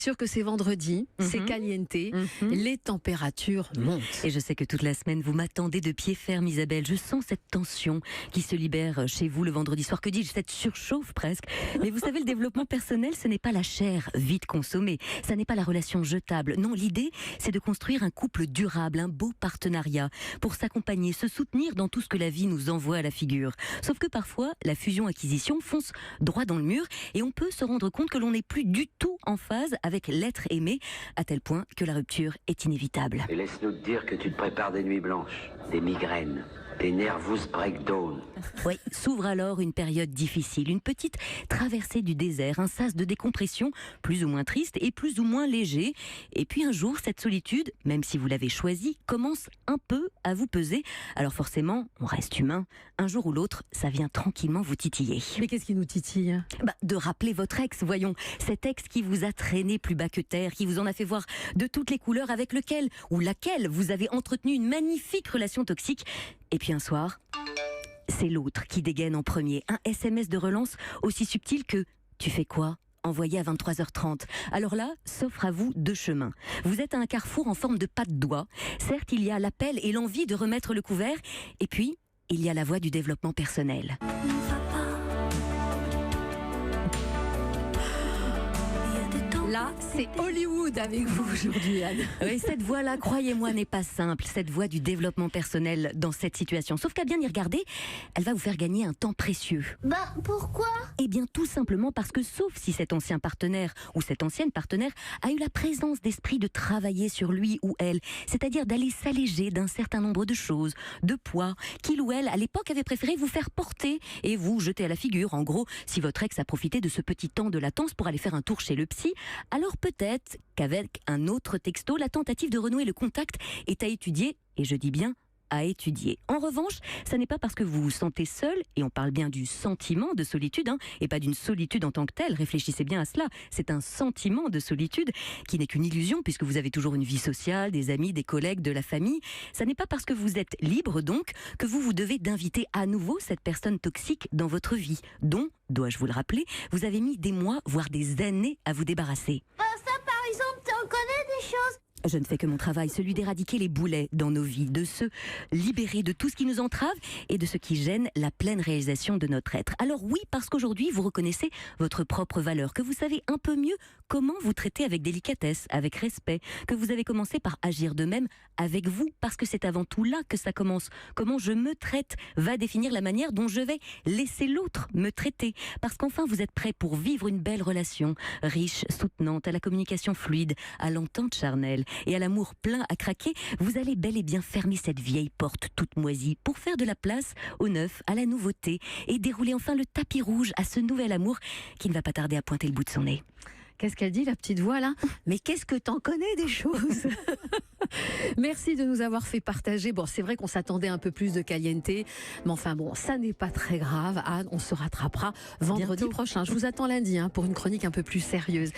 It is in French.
Sûr que c'est vendredi, c'est caliente, les températures montent. Et je sais que toute la semaine, vous m'attendez de pied ferme, Isabelle. Je sens cette tension qui se libère chez vous le vendredi soir. Que dis-je, cette surchauffe presque. Mais vous savez, le développement personnel, ce n'est pas la chair vite consommée. Ça n'est pas la relation jetable. Non, l'idée, c'est de construire un couple durable, un beau partenariat pour s'accompagner, se soutenir dans tout ce que la vie nous envoie à la figure. Sauf que parfois, la fusion-acquisition fonce droit dans le mur et on peut se rendre compte que l'on n'est plus du tout en phase avec l'être aimé, à tel point que la rupture est inévitable. Et laisse-nous te dire que tu te prépares des nuits blanches, des migraines, des nervous breakdowns. Oui, s'ouvre alors une période difficile, une petite traversée du désert, un sas de décompression, plus ou moins triste et plus ou moins léger. Et puis un jour, cette solitude, même si vous l'avez choisie, commence un peu à vous peser. Alors forcément, on reste humain. Un jour ou l'autre, ça vient tranquillement vous titiller. Mais qu'est-ce qui nous titille ? De rappeler votre ex, voyons. Cet ex qui vous a traîné plus bas que terre, qui vous en a fait voir de toutes les couleurs, avec lequel ou laquelle vous avez entretenu une magnifique relation toxique. Et puis un soir, c'est l'autre qui dégaine en premier. Un SMS de relance aussi subtil que « Tu fais quoi ?» envoyé à 23h30. Alors là, s'offre à vous deux chemins. Vous êtes à un carrefour en forme de pas de doigt. Certes, il y a l'appel et l'envie de remettre le couvert. Et puis, il y a la voie du développement personnel. Là, c'est Hollywood avec vous aujourd'hui, Anne. Oui, cette voie-là, croyez-moi, n'est pas simple. Cette voie du développement personnel dans cette situation. Sauf qu'à bien y regarder, elle va vous faire gagner un temps précieux. Pourquoi ? Eh bien, tout simplement parce que, sauf si cet ancien partenaire ou cette ancienne partenaire a eu la présence d'esprit de travailler sur lui ou elle, c'est-à-dire d'aller s'alléger d'un certain nombre de choses, de poids, qu'il ou elle, à l'époque, avait préféré vous faire porter et vous jeter à la figure. En gros, si votre ex a profité de ce petit temps de latence pour aller faire un tour chez le psy, alors peut-être qu'avec un autre texto, la tentative de renouer le contact est à étudier, et je dis bien à étudier. En revanche, ça n'est pas parce que vous vous sentez seul, et on parle bien du sentiment de solitude, et pas d'une solitude en tant que telle, réfléchissez bien à cela, c'est un sentiment de solitude qui n'est qu'une illusion, puisque vous avez toujours une vie sociale, des amis, des collègues, de la famille. Ça n'est pas parce que vous êtes libre donc, que vous devez d'inviter à nouveau cette personne toxique dans votre vie, dont, dois-je vous le rappeler, vous avez mis des mois, voire des années à vous débarrasser. Ça, par exemple, tu en connais des choses ? Je ne fais que mon travail, celui d'éradiquer les boulets dans nos vies, de se libérer de tout ce qui nous entrave et de ce qui gêne la pleine réalisation de notre être. Alors oui, parce qu'aujourd'hui, vous reconnaissez votre propre valeur, que vous savez un peu mieux comment vous traiter avec délicatesse, avec respect, que vous avez commencé par agir de même avec vous, parce que c'est avant tout là que ça commence. Comment je me traite va définir la manière dont je vais laisser l'autre me traiter. Parce qu'enfin, vous êtes prêt pour vivre une belle relation, riche, soutenante, à la communication fluide, à l'entente charnelle et à l'amour plein à craquer. Vous allez bel et bien fermer cette vieille porte toute moisie pour faire de la place au neuf, à la nouveauté et dérouler enfin le tapis rouge à ce nouvel amour qui ne va pas tarder à pointer le bout de son nez. Qu'est-ce qu'elle dit, la petite voix là ? Mais qu'est-ce que t'en connais des choses ? Merci de nous avoir fait partager. Bon, c'est vrai qu'on s'attendait un peu plus de caliente, mais enfin bon, ça n'est pas très grave. Anne, on se rattrapera vendredi prochain. Je vous attends lundi pour une chronique un peu plus sérieuse.